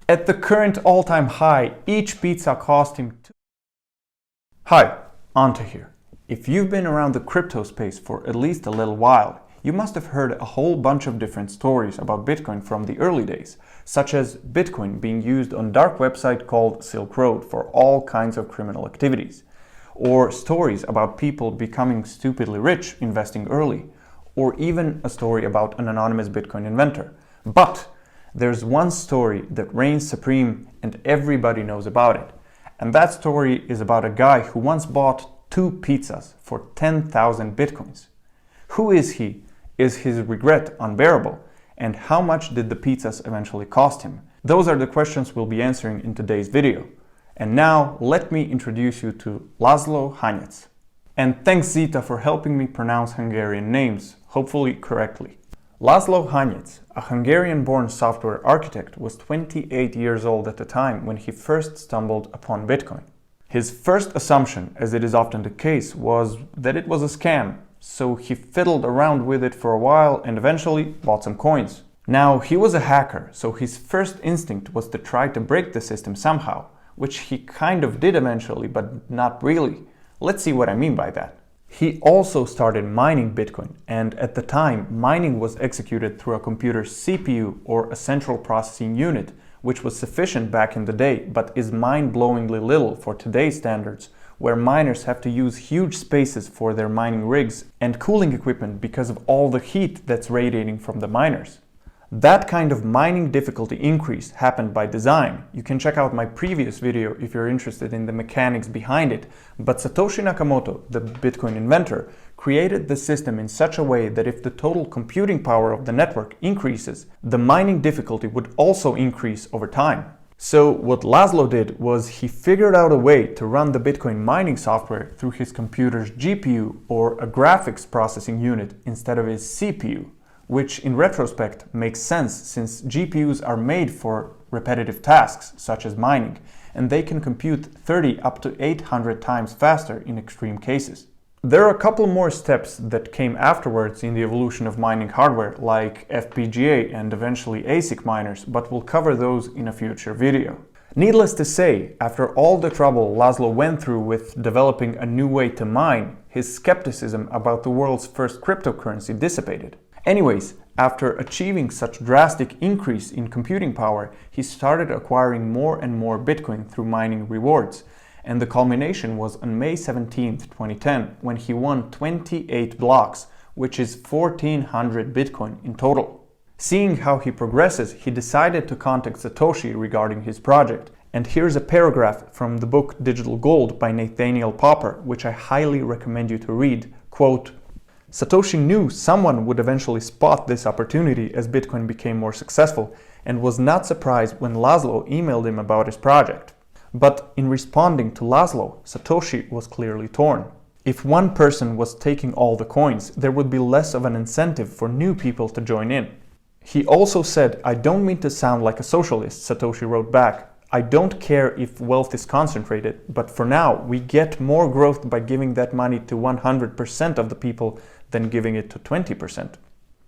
At the current all-time high, each pizza cost him Hi, Ante here. If you've been around the crypto space for at least a little while, you must have heard a whole bunch of different stories about Bitcoin from the early days, such as Bitcoin being used on a dark website called Silk Road for all kinds of criminal activities, or stories about people becoming stupidly rich investing early, or even a story about an anonymous Bitcoin inventor. But there's one story that reigns supreme and everybody knows about it. And that story is about a guy who once bought 2 pizzas for 10,000 Bitcoins. Who is he? Is his regret unbearable? And how much did the pizzas eventually cost him? Those are the questions we'll be answering in today's video. And now let me introduce you to Laszlo Hanyecz. And thanks Zita for helping me pronounce Hungarian names, hopefully correctly. Laszlo Hanyecz, a Hungarian-born software architect, was 28 years old at the time when he first stumbled upon Bitcoin. His first assumption, as it is often the case, was that it was a scam, so he fiddled around with it for a while and eventually bought some coins. Now, he was a hacker, so his first instinct was to try to break the system somehow, which he kind of did eventually, but not really. Let's see what I mean by that. He also started mining Bitcoin, and at the time, mining was executed through a computer's CPU or a central processing unit, which was sufficient back in the day, but is mind-blowingly little for today's standards, where miners have to use huge spaces for their mining rigs and cooling equipment because of all the heat that's radiating from the miners. That kind of mining difficulty increase happened by design. You can check out my previous video if you're interested in the mechanics behind it, but Satoshi Nakamoto, the Bitcoin inventor, created the system in such a way that if the total computing power of the network increases, the mining difficulty would also increase over time. So what Laszlo did was he figured out a way to run the Bitcoin mining software through his computer's GPU or a graphics processing unit instead of his CPU. Which in retrospect makes sense since GPUs are made for repetitive tasks such as mining, and they can compute 30 up to 800 times faster in extreme cases. There are a couple more steps that came afterwards in the evolution of mining hardware, like FPGA and eventually ASIC miners, but we'll cover those in a future video. Needless to say, after all the trouble Laszlo went through with developing a new way to mine, his skepticism about the world's first cryptocurrency dissipated. Anyways, after achieving such drastic increase in computing power, he started acquiring more and more Bitcoin through mining rewards. And the culmination was on May 17, 2010, when he won 28 blocks, which is 1,400 Bitcoin in total. Seeing how he progresses, he decided to contact Satoshi regarding his project. And here's a paragraph from the book Digital Gold by Nathaniel Popper, which I highly recommend you to read. Quote, Satoshi knew someone would eventually spot this opportunity as Bitcoin became more successful and was not surprised when Laszlo emailed him about his project. But in responding to Laszlo, Satoshi was clearly torn. If one person was taking all the coins, there would be less of an incentive for new people to join in. He also said, I don't mean to sound like a socialist, Satoshi wrote back. I don't care if wealth is concentrated, but for now, we get more growth by giving that money to 100% of the people than giving it to 20%.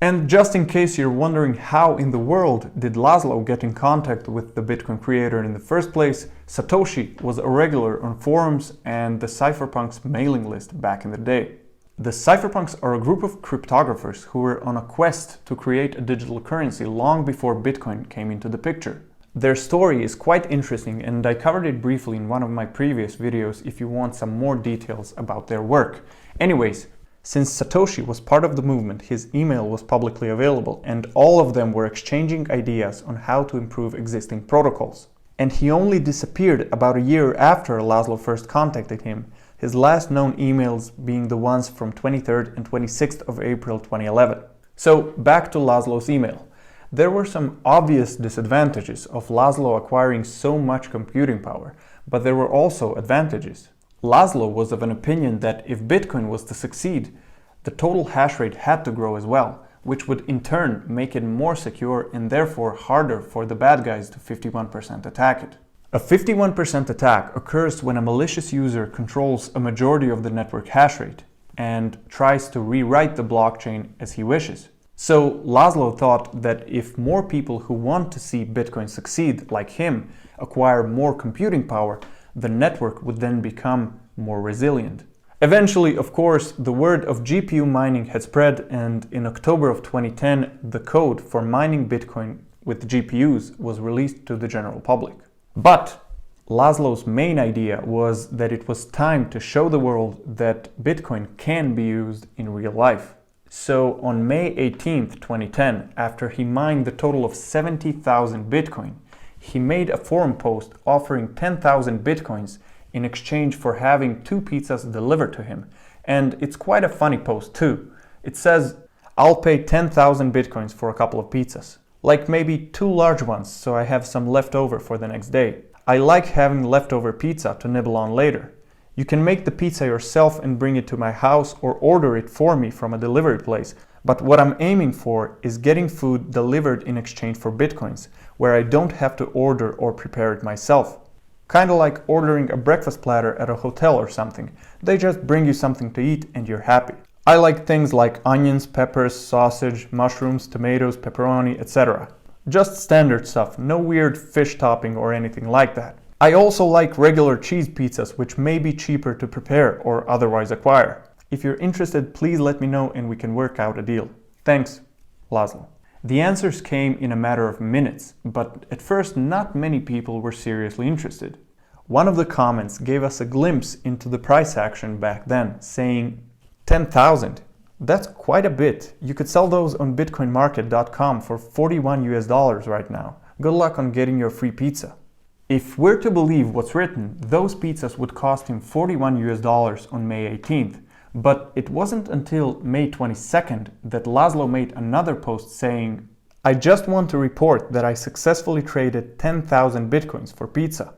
And just in case you're wondering how in the world did Laszlo get in contact with the Bitcoin creator in the first place, Satoshi was a regular on forums and the cypherpunks mailing list back in the day. The cypherpunks are a group of cryptographers who were on a quest to create a digital currency long before Bitcoin came into the picture. Their story is quite interesting and I covered it briefly in one of my previous videos if you want some more details about their work. Anyways, since Satoshi was part of the movement, his email was publicly available and all of them were exchanging ideas on how to improve existing protocols. And he only disappeared about a year after Laszlo first contacted him, his last known emails being the ones from 23rd and 26th of April 2011. So back to Laszlo's email. There were some obvious disadvantages of Laszlo acquiring so much computing power, but there were also advantages. Laszlo was of an opinion that if Bitcoin was to succeed, the total hash rate had to grow as well, which would in turn make it more secure and therefore harder for the bad guys to 51% attack it. A 51% attack occurs when a malicious user controls a majority of the network hash rate and tries to rewrite the blockchain as he wishes. So Laszlo thought that if more people who want to see Bitcoin succeed, like him, acquire more computing power, the network would then become more resilient. Eventually, of course, the word of GPU mining had spread, and in October of 2010, the code for mining Bitcoin with GPUs was released to the general public. But Laszlo's main idea was that it was time to show the world that Bitcoin can be used in real life. So on May 18th, 2010, after he mined the total of 70,000 Bitcoin, he made a forum post offering 10,000 Bitcoins in exchange for having 2 pizzas delivered to him. And it's quite a funny post too. It says, "I'll pay 10,000 Bitcoins for a couple of pizzas. Like maybe 2 large ones so I have some left over for the next day. I like having leftover pizza to nibble on later. You can make the pizza yourself and bring it to my house or order it for me from a delivery place. But what I'm aiming for is getting food delivered in exchange for Bitcoins, where I don't have to order or prepare it myself. Kinda like ordering a breakfast platter at a hotel or something. They just bring you something to eat and you're happy. I like things like onions, peppers, sausage, mushrooms, tomatoes, pepperoni, etc. Just standard stuff, no weird fish topping or anything like that. I also like regular cheese pizzas, which may be cheaper to prepare or otherwise acquire. If you're interested, please let me know and we can work out a deal. Thanks, Laszlo." The answers came in a matter of minutes, but at first not many people were seriously interested. One of the comments gave us a glimpse into the price action back then, saying, 10,000. That's quite a bit. You could sell those on bitcoinmarket.com for $41 right now. Good luck on getting your free pizza. If we're to believe what's written, those pizzas would cost him $41 on May 18th. But it wasn't until May 22nd that Laszlo made another post saying, "I just want to report that I successfully traded 10,000 Bitcoins for pizza.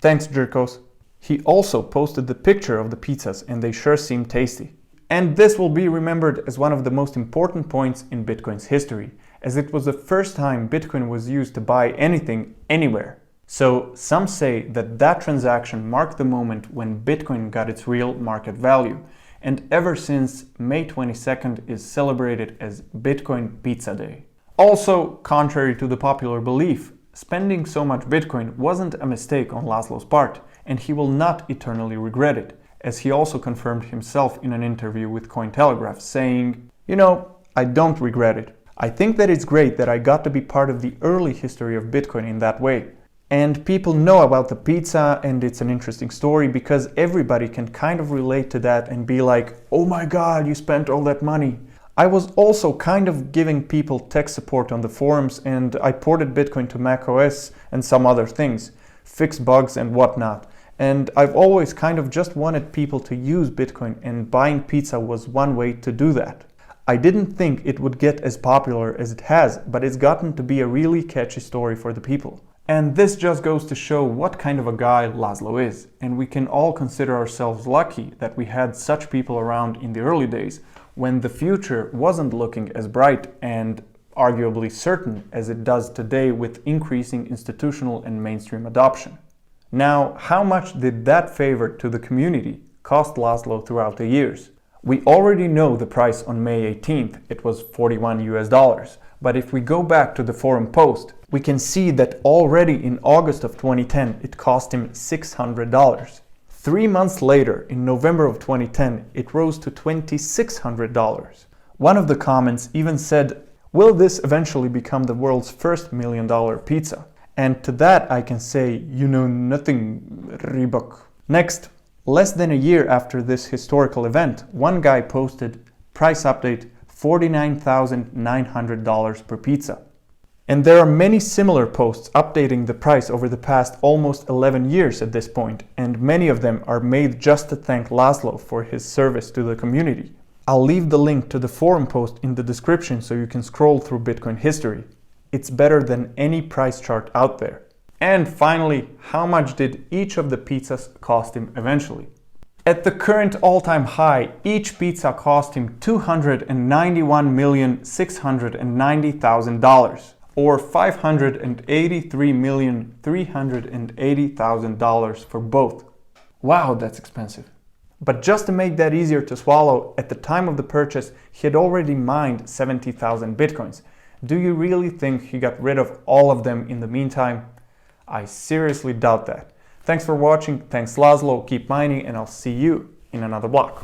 Thanks, jerkos." He also posted the picture of the pizzas and they sure seem tasty. And this will be remembered as one of the most important points in Bitcoin's history, as it was the first time Bitcoin was used to buy anything, anywhere. So some say that that transaction marked the moment when Bitcoin got its real market value, and ever since, May 22nd is celebrated as Bitcoin Pizza Day. Also, contrary to the popular belief, spending so much Bitcoin wasn't a mistake on Laszlo's part, and he will not eternally regret it, as he also confirmed himself in an interview with Cointelegraph, saying, "You know, I don't regret it. I think that it's great that I got to be part of the early history of Bitcoin in that way. And people know about the pizza and it's an interesting story because everybody can kind of relate to that and be like, oh my god, you spent all that money." I was also kind of giving people tech support on the forums and I ported Bitcoin to macOS and some other things, fix bugs and whatnot. And I've always kind of just wanted people to use Bitcoin, and buying pizza was one way to do that. I didn't think it would get as popular as it has, but it's gotten to be a really catchy story for the people. And this just goes to show what kind of a guy Laszlo is, and we can all consider ourselves lucky that we had such people around in the early days, when the future wasn't looking as bright and arguably certain as it does today with increasing institutional and mainstream adoption. Now, how much did that favor to the community cost Laszlo throughout the years? We already know the price on May 18th, it was $41. But if we go back to the forum post, we can see that already in August of 2010, it cost him $600. 3 months later, in November of 2010, it rose to $2,600. One of the comments even said, "Will this eventually become the world's first $1 million pizza?" And to that I can say, you know nothing, Reebok. Next, less than a year after this historical event, one guy posted, price update, $49,900 per pizza. And there are many similar posts updating the price over the past almost 11 years at this point, and many of them are made just to thank Laszlo for his service to the community. I'll leave the link to the forum post in the description so you can scroll through Bitcoin history. It's better than any price chart out there. And finally, how much did each of the pizzas cost him eventually? At the current all-time high, each pizza cost him $291,690,000, or $583,380,000 for both. Wow, that's expensive. But just to make that easier to swallow, at the time of the purchase, he had already mined 70,000 bitcoins. Do you really think he got rid of all of them in the meantime? I seriously doubt that. Thanks for watching, thanks Laszlo, keep mining, and I'll see you in another block.